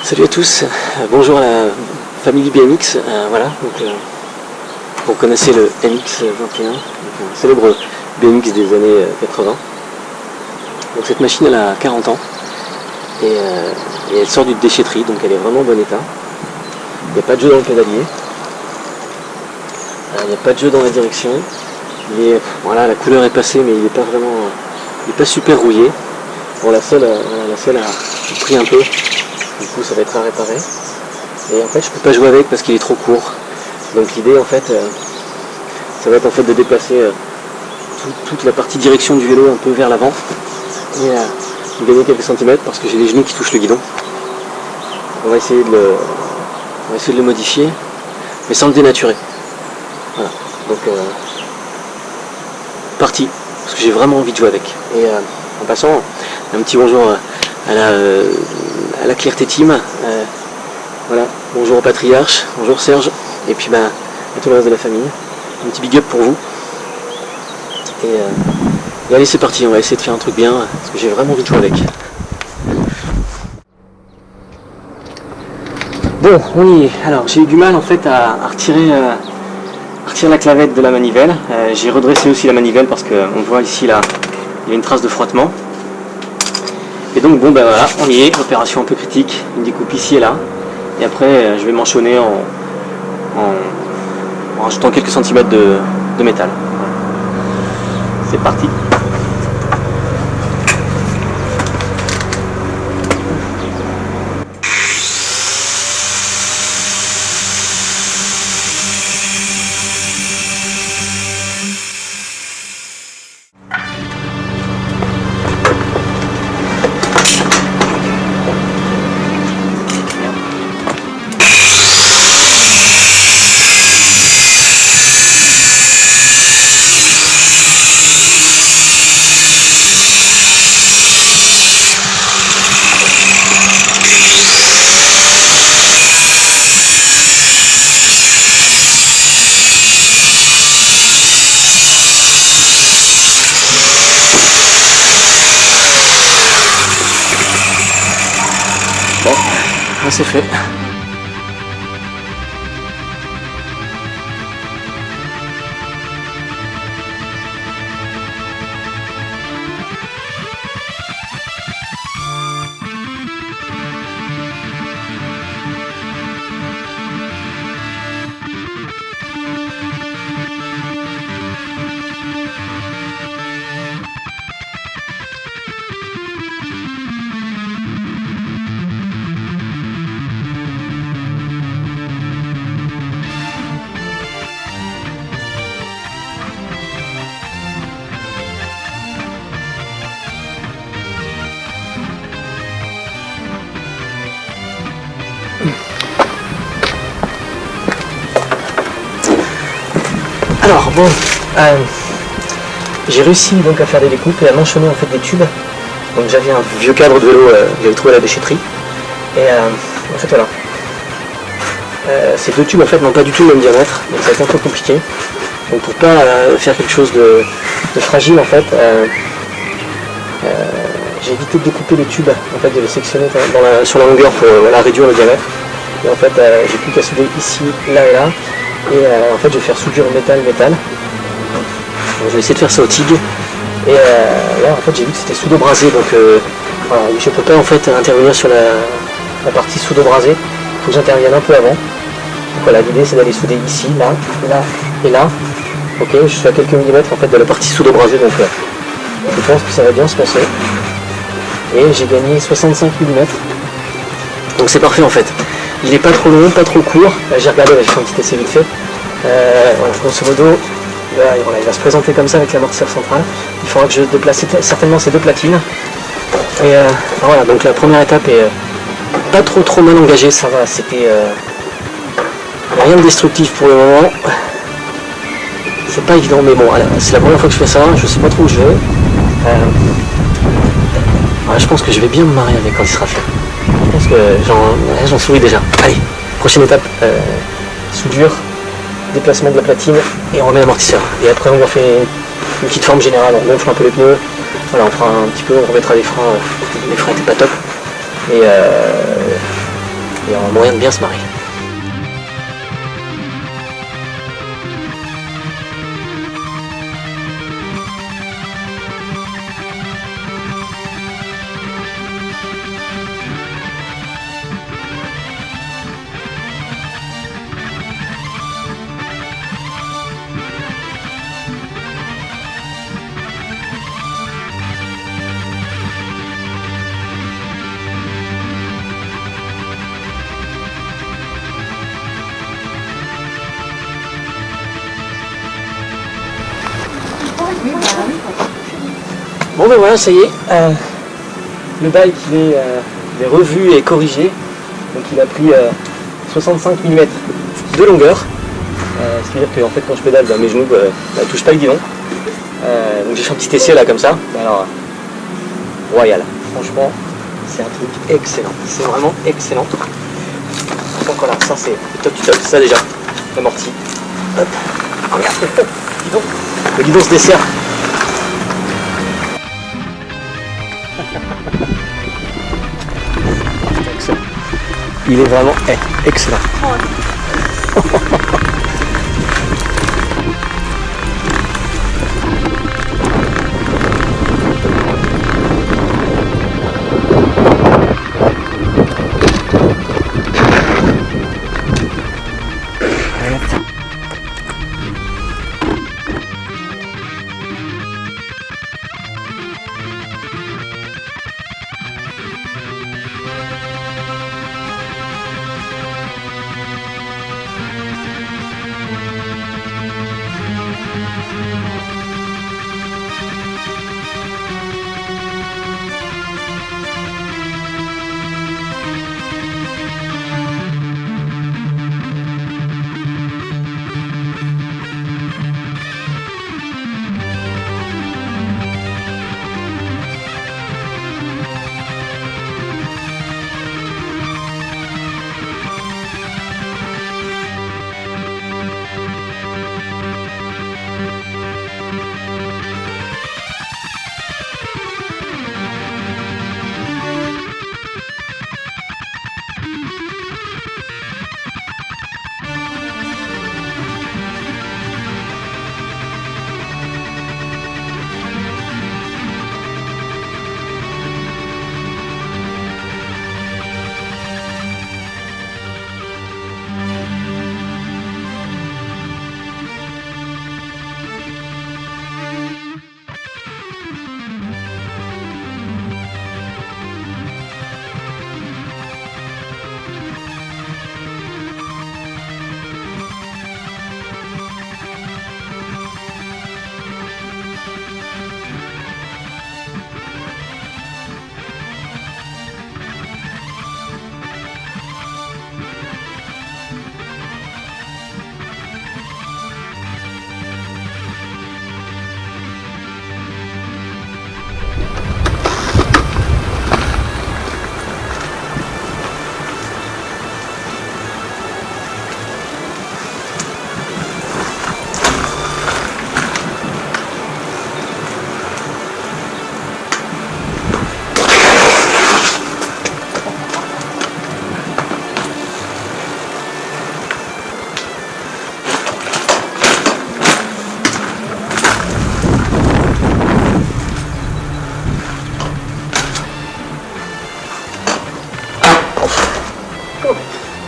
Salut à tous, bonjour à la famille BMX. Voilà, donc vous connaissez le MX-21, un célèbre BMX des années 80. Donc cette machine elle a 40 ans et elle sort d'une déchetterie, donc elle est vraiment en bon état. Il n'y a pas de jeu dans le pédalier, il n'y a pas de jeu dans la direction. Voilà, la couleur est passée mais il n'est pas vraiment, il n'est pas super rouillé. Bon, la selle a pris un peu. Du coup ça va être à réparer. Et en fait je peux pas jouer avec parce qu'il est trop court. Donc l'idée en fait ça va être en fait de déplacer toute la partie direction du vélo un peu vers l'avant et gagner quelques centimètres parce que j'ai les genoux qui touchent le guidon. On va essayer de le modifier mais sans le dénaturer. Voilà. Donc parti parce que j'ai vraiment envie de jouer avec. Et en passant un petit bonjour à la Clarté Team, voilà, bonjour au patriarche, bonjour Serge, et puis à tout le reste de la famille, un petit big up pour vous, et allez c'est parti, on va essayer de faire un truc bien, parce que j'ai vraiment envie de jouer avec. Bon, on y est. Alors j'ai eu du mal en fait à retirer la clavette de la manivelle, j'ai redressé aussi la manivelle parce qu'on voit ici là, il y a une trace de frottement. Et donc bon ben voilà, on y est, opération un peu critique, une découpe ici et là. Et après je vais m'enchaîner en rajoutant quelques centimètres de métal. Voilà. C'est parti. Bon, là c'est fait. Alors bon, j'ai réussi donc à faire des découpes et à m'enchaîner en fait des tubes. Donc j'avais un vieux cadre de vélo que j'avais trouvé à la déchetterie. Et en fait voilà. Ces deux tubes en fait n'ont pas du tout le même diamètre, donc ça va être un peu compliqué. Donc pour pas faire quelque chose de fragile en fait, j'ai évité de découper les tubes, en fait de les sectionner sur la longueur pour réduire le diamètre. Et en fait j'ai plus qu'à souder ici, là et là. Et en fait je vais faire soudure métal. Donc, je vais essayer de faire ça au TIG. Et là en fait j'ai vu que c'était soudo-brasé, donc voilà, je ne peux pas en fait intervenir sur la partie soudo-brasée. Il faut que j'intervienne un peu avant. Donc voilà, l'idée c'est d'aller souder ici, là et là. Ok, je suis à quelques millimètres en fait de la partie soudo-brasée, donc je pense que ça va bien se passer. Et j'ai gagné 65 mm. Donc c'est parfait en fait. Il n'est pas trop long, pas trop court. J'ai regardé, j'ai fait un petit essai vite fait. Voilà, grosso modo, il va se présenter comme ça avec l'amortisseur central. Il faudra que je déplace certainement ces deux platines. Et voilà, donc la première étape est pas trop mal engagée, ça va, c'était rien de destructif pour le moment. C'est pas évident, mais bon, c'est la première fois que je fais ça, je sais pas trop où je vais. Voilà, je pense que je vais bien me marier avec quand il sera fait. Je pense que j'en souris déjà. Allez, prochaine étape, soudure, déplacement de la platine et on remet l'amortisseur. Et après on va faire une petite forme générale, on gonfle un peu les pneus, voilà, on fera un petit peu, on remettra les freins n'étaient pas top. Et il y aura moyen de bien se marrer. Bon ben voilà, ça y est, le bike il est revu et corrigé, donc il a pris 65 mm de longueur, c'est-à-dire que en fait quand je pédale, mes genoux ne touchent pas le guidon, donc j'ai fait un petit essai là comme ça, alors royal, franchement c'est un truc excellent, c'est vraiment excellent. Donc voilà, ça c'est le top du top, ça déjà, l'amorti, hop, regarde, le guidon se dessert. Il est vraiment excellent.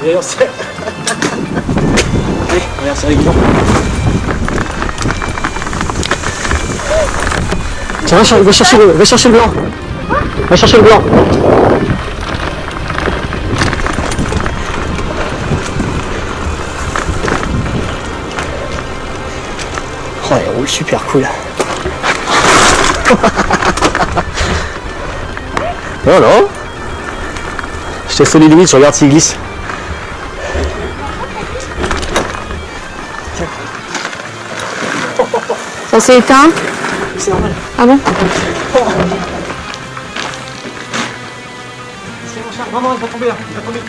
Allez, on serre. Allez, on va serrer les guidons. Tiens, va chercher le blanc. Va chercher le blanc. Oh, il roule super cool. Non, non. Je t'ai fait les limites, je regarde s'il glisse. Ça s'est éteint? C'est normal. Ah bon? C'est mon chat. Non, il va tomber là. Il va tomber.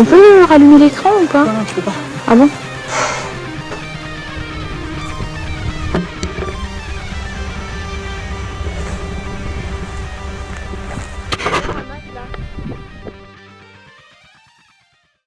On peut rallumer l'écran ou pas? Non, tu peux pas. Ah bon?